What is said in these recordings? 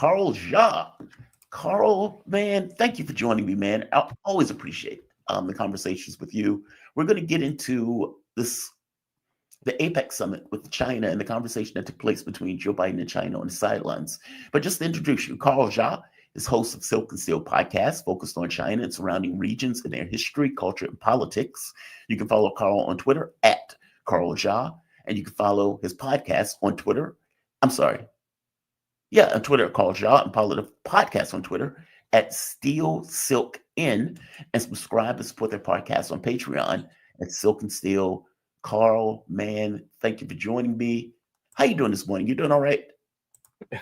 Carl Jha. Carl, man, thank you for joining me, man. I always appreciate the conversations with you. We're going to get into the APEC Summit with China and the conversation that took place between Joe Biden and China on the sidelines. But just to introduce you, Carl Jha is host of Silk and Steel podcast, focused on China and surrounding regions and their history, culture, and politics. You can follow Carl on Twitter at Carl Jha, and you can follow his podcast on Twitter. I'm sorry. Yeah, on Twitter, Carl Jha, and follow the podcast on Twitter at Steel Silk In, and subscribe and support their podcast on Patreon at Silk and Steel. Carl, man, thank you for joining me. How you doing this morning? You doing all right?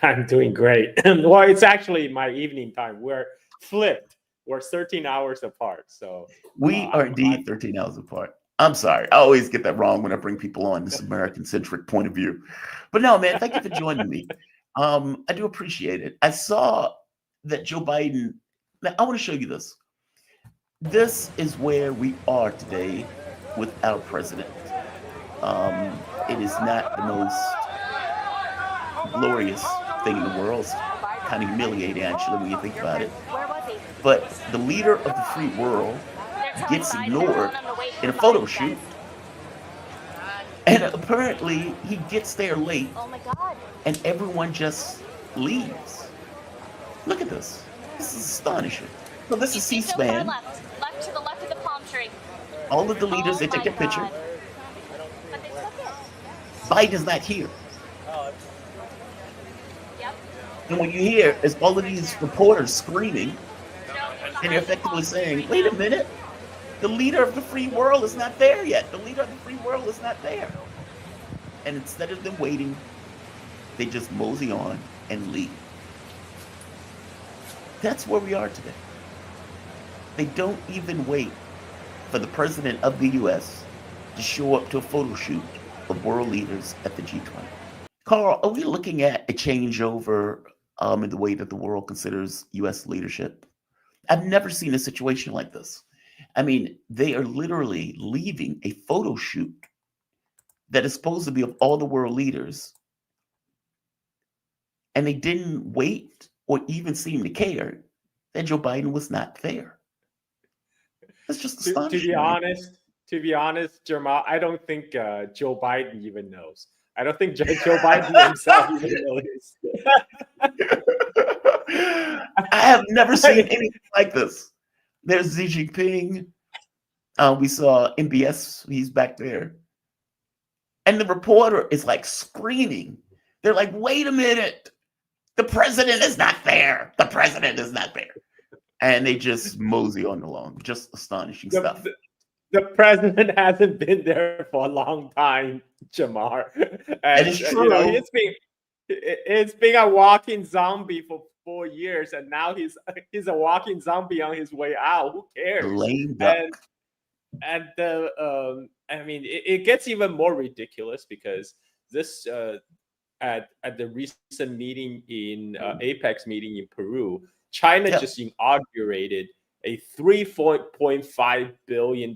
I'm doing great. Well, it's actually my evening time. We're flipped. We're 13 hours apart. So we are indeed 13 hours apart. I'm sorry. I always get that wrong when I bring people on this American-centric point of view. But no, man, thank you for joining me. I do appreciate it. I saw that Joe Biden. Now, I want to show you this. This is where we are today with our president. It is not the most glorious thing in the world. It's kind of humiliating, actually, when you think about it. But the leader of the free world gets ignored in a photo shoot. And apparently he gets there late, and everyone just leaves. Look at this. This is astonishing. So this is C-SPAN. Left to the left of the palm tree. All of the leaders, they take a picture. But they took it. Biden's not here. Yep. And what you hear is all of these reporters screaming, and they're effectively saying, wait a minute, the leader of the free world is not there yet. The leader of the free world is not there. And instead of them waiting, they just mosey on and leave. That's where we are today. They don't even wait for the president of the US to show up to a photo shoot of world leaders at the G20. Carl, are we looking at a changeover in the way that the world considers US leadership? I've never seen a situation like this. I mean, they are literally leaving a photo shoot that is supposed to be of all the world leaders, and they didn't wait or even seem to care that Joe Biden was not there. That's just astonishing. To be honest, Jamal, I don't think Joe Biden even knows. I don't think Joe Biden himself even knows. I have never seen anything like this. There's Xi Jinping. We saw MBS. He's back there. And the reporter is like screaming. They're like, wait a minute. The president is not there. The president is not there. And they just mosey on along. Just astonishing stuff. The president hasn't been there for a long time, Jamar. And it's true. It's been a walking zombie for 4 years, and now he's a walking zombie on his way out. Who cares? Lame duck. And I mean, it gets even more ridiculous because this at the recent meeting in APEC meeting in Peru, China just inaugurated a $3.5 billion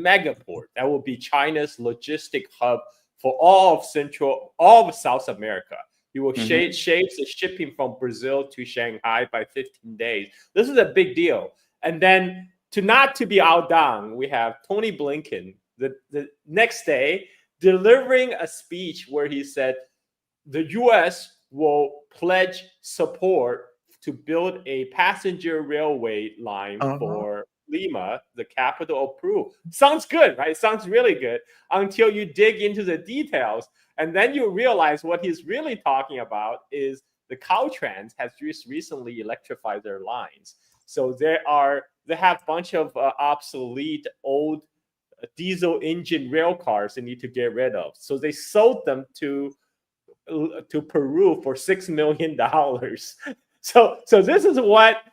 mega port that will be China's logistic hub for all of South America. It will shave the shipping from Brazil to Shanghai by 15 days. This is a big deal. And then not to be outdone, we have Tony Blinken the next day delivering a speech where he said the U.S. will pledge support to build a passenger railway line for Lima, the capital of Peru. Sounds good, right? Sounds really good until you dig into the details. And then you realize what he's really talking about is the Caltrans has just recently electrified their lines. So they have a bunch of obsolete old diesel engine rail cars they need to get rid of. So they sold them to Peru for $6 million. So this is what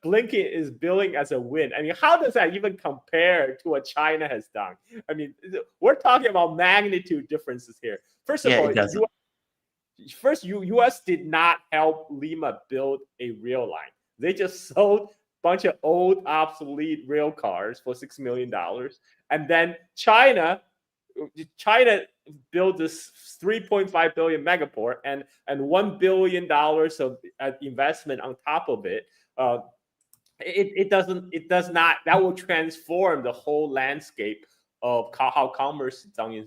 Blinken is billing as a win. I mean, how does that even compare to what China has done? I mean, we're talking about magnitude differences here. First of all, U.S. did not help Lima build a rail line. They just sold a bunch of old, obsolete rail cars for $6 million. And then China China built this 3.5 billion megaport and $1 billion of investment on top of it. It does not, that will transform the whole landscape of how commerce is done in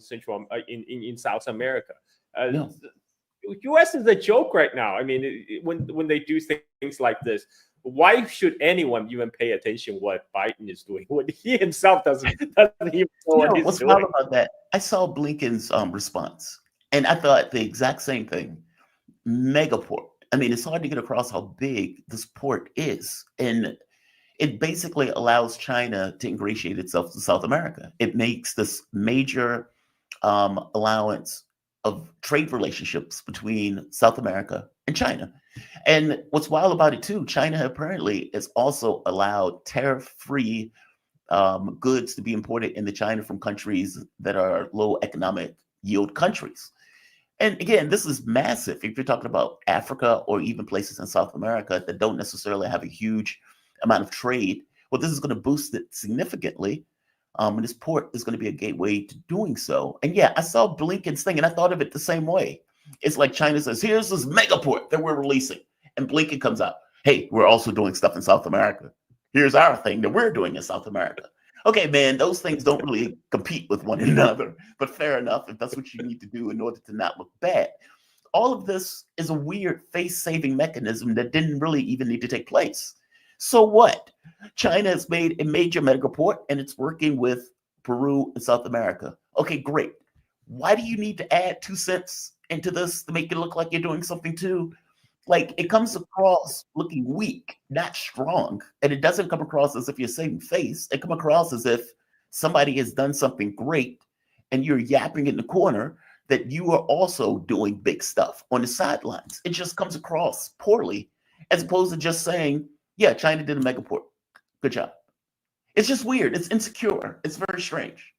in South America. Yeah. US is a joke right now. I mean, when they do things like this, why should anyone even pay attention what Biden is doing when he himself doesn't even know what he's What's doing? wild about that? I saw Blinken's response, and I thought the exact same thing. Megaport. I mean, it's hard to get across how big this port is, and it basically allows China to ingratiate itself to South America. It makes this major allowance of trade relationships between South America and China. And what's wild about it too, China apparently has also allowed tariff-free goods to be imported into China from countries that are low economic yield countries. And again, this is massive. If you're talking about Africa or even places in South America that don't necessarily have a huge amount of trade, well, this is going to boost it significantly. And this port is going to be a gateway to doing so. And yeah, I saw Blinken's thing and I thought of it the same way. It's like China says, here's this mega port that we're releasing. And Blinken comes out, hey, we're also doing stuff in South America. Here's our thing that we're doing in South America. Okay, man, those things don't really compete with one another, but fair enough if that's what you need to do in order to not look bad. All of this is a weird face-saving mechanism that didn't really even need to take place. So what? China has made a major mega port and it's working with Peru and South America. Okay, great. Why do you need to add 2 cents into this to make it look like you're doing something too? Like, it comes across looking weak, not strong. And it doesn't come across as if you're saving face. It comes across as if somebody has done something great and you're yapping in the corner that you are also doing big stuff on the sidelines. It just comes across poorly, as opposed to just saying, yeah, China did a megaport. Good job. It's just weird. It's insecure. It's very strange.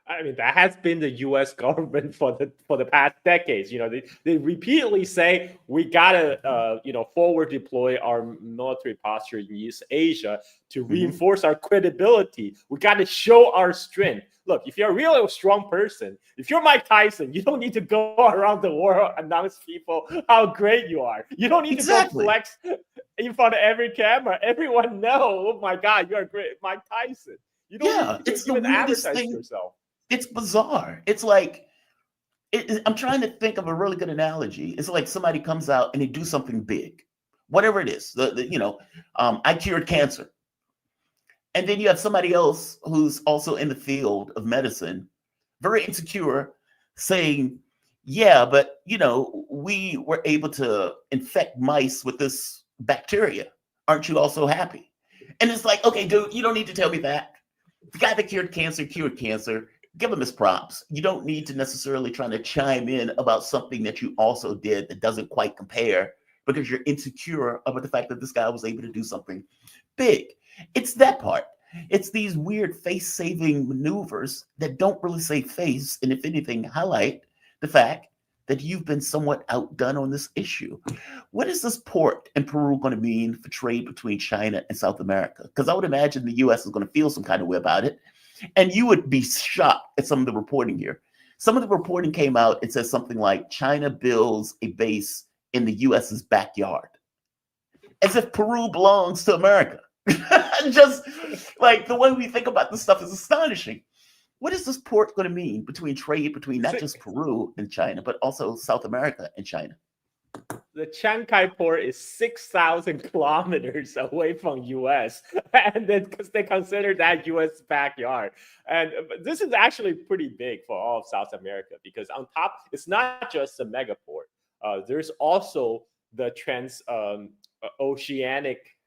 I mean, that has been the U.S. government for the past decades. They repeatedly say we gotta forward deploy our military posture in East Asia to reinforce our credibility. We gotta show our strength. Look, if you're a really strong person, if you're Mike Tyson, you don't need to go around the world announce people how great you are. You don't need to go flex in front of every camera. Everyone know, oh my God, you're a great Mike Tyson. You don't need to even advertise yourself. It's bizarre. It's like, I'm trying to think of a really good analogy. It's like somebody comes out and they do something big, whatever it is. I cured cancer. And then you have somebody else who's also in the field of medicine, very insecure, saying, yeah, but, we were able to infect mice with this bacteria. Aren't you also happy? And it's like, okay, dude, you don't need to tell me that. The guy that cured cancer. Give him his props. You don't need to necessarily try to chime in about something that you also did that doesn't quite compare because you're insecure about the fact that this guy was able to do something big. It's that part. It's these weird face-saving maneuvers that don't really save face, and if anything, highlight the fact that you've been somewhat outdone on this issue. What is this port in Peru going to mean for trade between China and South America? Because I would imagine the U.S. is going to feel some kind of way about it. And you would be shocked at some of the reporting here. Some of the reporting came out, it says something like China builds a base in the US's backyard. As if Peru belongs to America. Just like the way we think about this stuff is astonishing. What is this port going to mean between trade between not just Peru and China, but also South America and China? The Chancay Port is 6,000 kilometers away from U.S. and then because they consider that U.S. backyard. And this is actually pretty big for all of South America because on top, it's not just the mega port. There's also the oceanic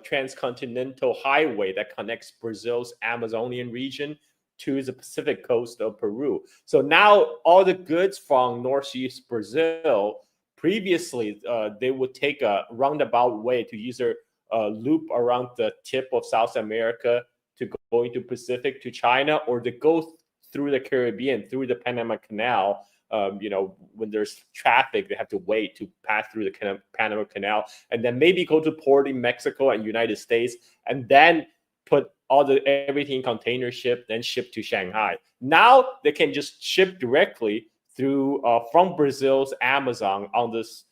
transcontinental highway that connects Brazil's Amazonian region to the Pacific coast of Peru. So now all the goods from Northeast Brazil, previously they would take a roundabout way to either loop around the tip of South America to go into Pacific to China, or to go through the Caribbean, through the Panama Canal. When there's traffic, they have to wait to pass through the Panama Canal, and then maybe go to port in Mexico and United States, and then put everything container ship, then ship to Shanghai. Now they can just ship directly through from Brazil's Amazon on this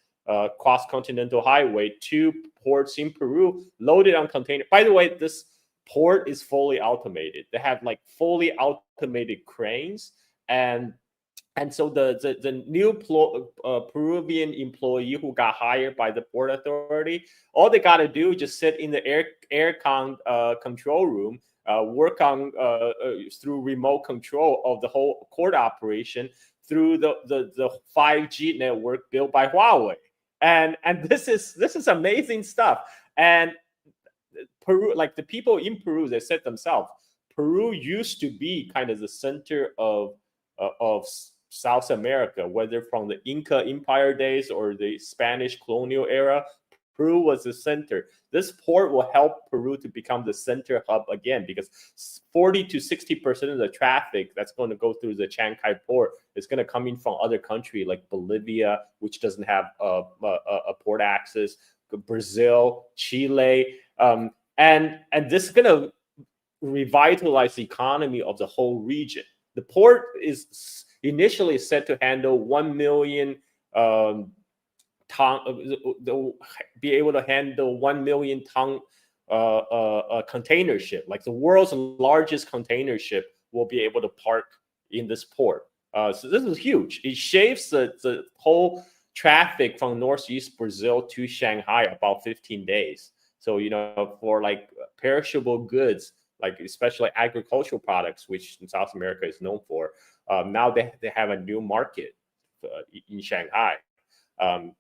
cross-continental highway to ports in Peru, loaded on container. By the way, this port is fully automated. They have like fully automated cranes, and so the new Peruvian employee who got hired by the port authority, all they got to do is just sit in the air control room, work on through remote control of the whole port operation through the 5G network built by Huawei. And this is amazing stuff. And Peru, like the people in Peru, they said themselves, Peru used to be kind of the center of South America, whether from the Inca Empire days or the Spanish colonial era. Peru was the center. This port will help Peru to become the center hub again, because 40 to 60% of the traffic that's going to go through the Chancay port is going to come in from other countries like Bolivia, which doesn't have a port access, Brazil, Chile, and this is going to revitalize the economy of the whole region. The port is initially set to handle 1 million be able to handle 1 million ton container ship. Like the world's largest container ship will be able to park in this port. So this is huge. It shaves the whole traffic from northeast Brazil to Shanghai about 15 days. So, you know, for like perishable goods, like especially agricultural products, which in South America is known for, now they have a new market in Shanghai,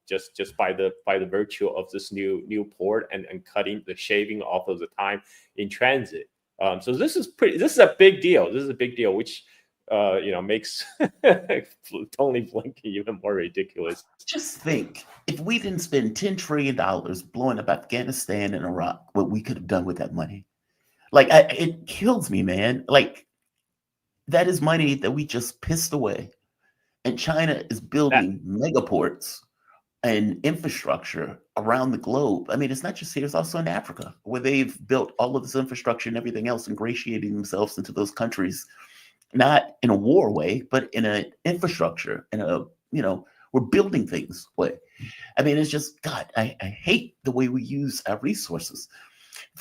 just by the virtue of this new port and cutting the shaving off of the time in transit. So this is a big deal. This is a big deal, which you know, makes Tony Blinken even more ridiculous. Just think, if we didn't spend $10 trillion blowing up Afghanistan and Iraq, what we could have done with that money. Like, it kills me, man. Like, that is money that we just pissed away. And China is building megaports and infrastructure around the globe. I mean, it's not just here, it's also in Africa, where they've built all of this infrastructure and everything else, ingratiating themselves into those countries, not in a war way, but in an infrastructure, in a, you know, we're building things way. I mean, it's just, God, I hate the way we use our resources.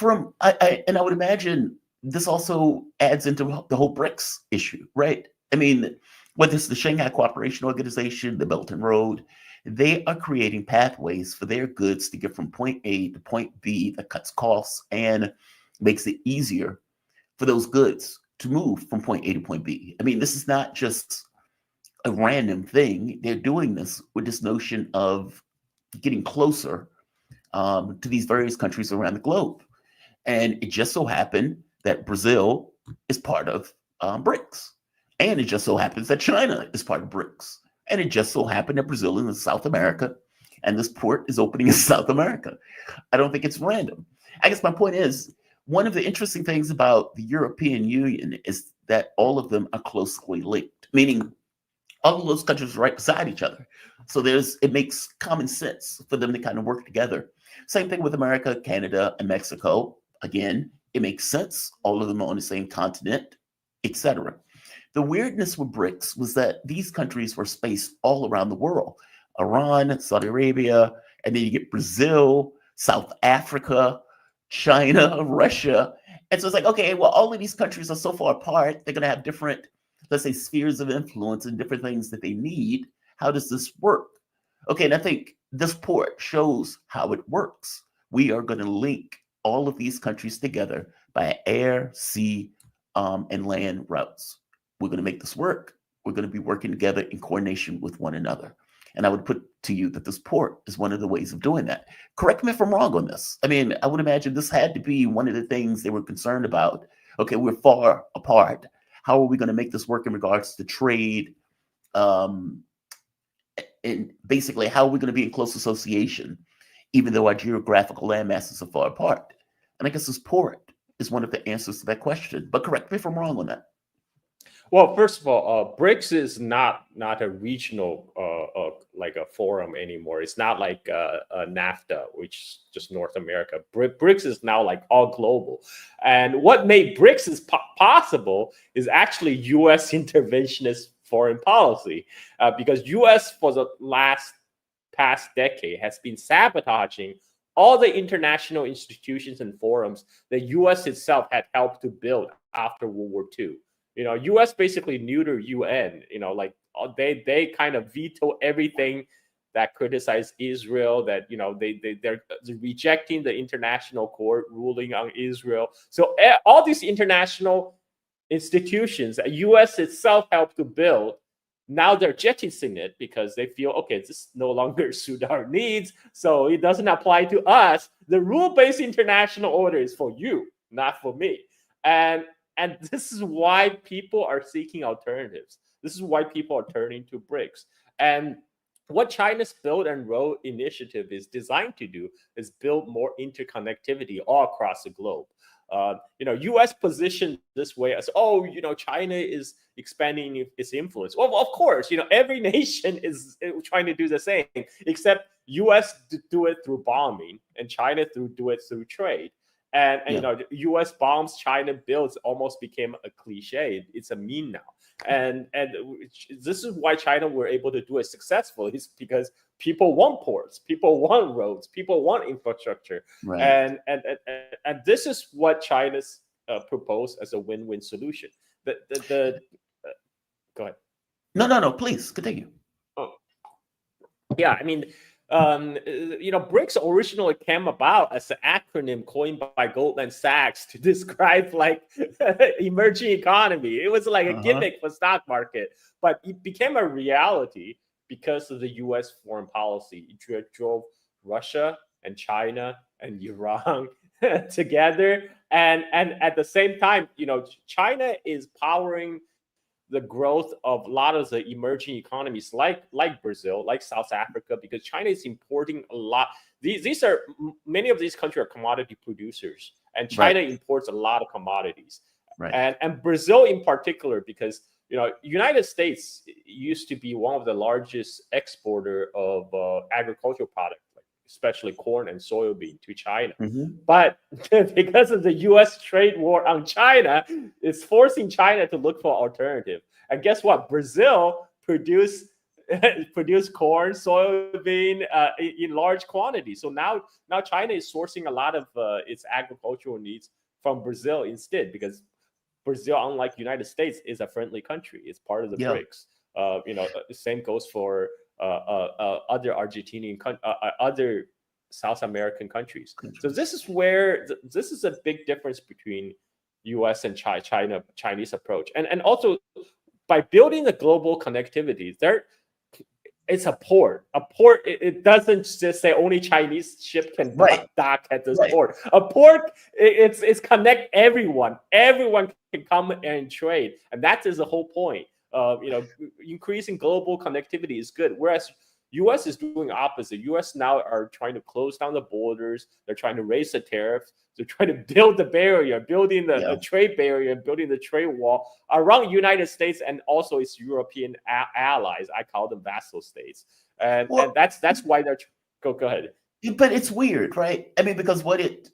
And I would imagine this also adds into the whole BRICS issue, right? I mean, whether it's the Shanghai Cooperation Organization, the Belt and Road, they are creating pathways for their goods to get from point A to point B that cuts costs and makes it easier for those goods to move from point A to point B. I mean, this is not just a random thing. They're doing this with this notion of getting closer to these various countries around the globe. And it just so happened that Brazil is part of BRICS. And it just so happens that China is part of BRICS. And it just so happened that Brazil is in South America, and this port is opening in South America. I don't think it's random. I guess my point is, one of the interesting things about the European Union is that all of them are closely linked, meaning all of those countries are right beside each other. So it makes common sense for them to kind of work together. Same thing with America, Canada, and Mexico. Again, it makes sense. All of them are on the same continent, etc. The weirdness with BRICS was that these countries were spaced all around the world. Iran, Saudi Arabia, and then you get Brazil, South Africa, China, Russia. And so it's like, okay, well, all of these countries are so far apart, they're going to have different, let's say, spheres of influence and different things that they need. How does this work? Okay, and I think this port shows how it works. We are going to link all of these countries together by air, sea, and land routes. We're going to make this work. We're going to be working together in coordination with one another. And I would put to you that this port is one of the ways of doing that. Correct me if I'm wrong on this. I mean, I would imagine this had to be one of the things they were concerned about. Okay, we're far apart. How are we going to make this work in regards to trade? And basically, how are we going to be in close association, even though our geographical landmasses are far apart? And I guess this port is one of the answers to that question. But correct me if I'm wrong on that. Well, first of all, BRICS is not a regional like a forum anymore. It's not like NAFTA, which is just North America. BRICS is now like all global. And what made BRICS is possible is actually U.S. interventionist foreign policy, because U.S. for the past decade has been sabotaging all the international institutions and forums that U.S. itself had helped to build after World War II. U.S. basically neutered UN. Like they kind of veto everything that criticized Israel. That they're rejecting the international court ruling on Israel. So all these international institutions that U.S. itself helped to build, now they're jettisoning it because they feel, okay, this no longer suit our needs, so it doesn't apply to us. The rule-based international order is for you, not for me. And this is why people are seeking alternatives. This is why people are turning to BRICS. And what China's Belt and Road Initiative is designed to do is build more interconnectivity all across the globe. U.S. positioned this way as, China is expanding its influence. Well, of course, every nation is trying to do the same, except U.S. do it through bombing and China do it through trade. And U.S. bombs, China builds almost became a cliche. It's a meme now. And this is why China were able to do it successfully, is because people want ports, people want roads, people want infrastructure. Right. And this is what China's proposed as a win-win solution. Go ahead. No, please continue. Oh. Yeah, I mean, BRICS originally came about as an acronym coined by Goldman Sachs to describe like emerging economy. It was like a gimmick for stock market, but it became a reality because of the U.S. foreign policy. It drove Russia and China and Iran together, and at the same time, China is powering the growth of a lot of the emerging economies like Brazil, like South Africa, because China is importing a lot. Many of these countries are commodity producers, and China imports a lot of commodities. Right. And Brazil in particular, because United States used to be one of the largest exporter of agricultural products, especially corn and soybean, to China. But because of the U.S. trade war on China, it's forcing China to look for alternative. And guess what? Brazil produce corn, soybean in large quantities. So now China is sourcing a lot of its agricultural needs from Brazil instead, because Brazil, unlike United States, is a friendly country. It's part of the BRICS. The same goes for other Argentinian, other South American countries. So this is where this is a big difference between U.S. and Chinese approach, and also by building the global connectivity, it's a port. A port, it doesn't just say only Chinese ship can dock at this port. A port, it's connect everyone. Everyone can come and trade, and that is the whole point. Increasing global connectivity is good, whereas U.S. is doing opposite. U.S. now are trying to close down the borders. They're trying to raise the tariffs. They're trying to build the barrier, building the trade barrier, building the trade wall around United States and also its European allies. I call them vassal states, and that's why they're go ahead. But it's weird, right? I mean, because what it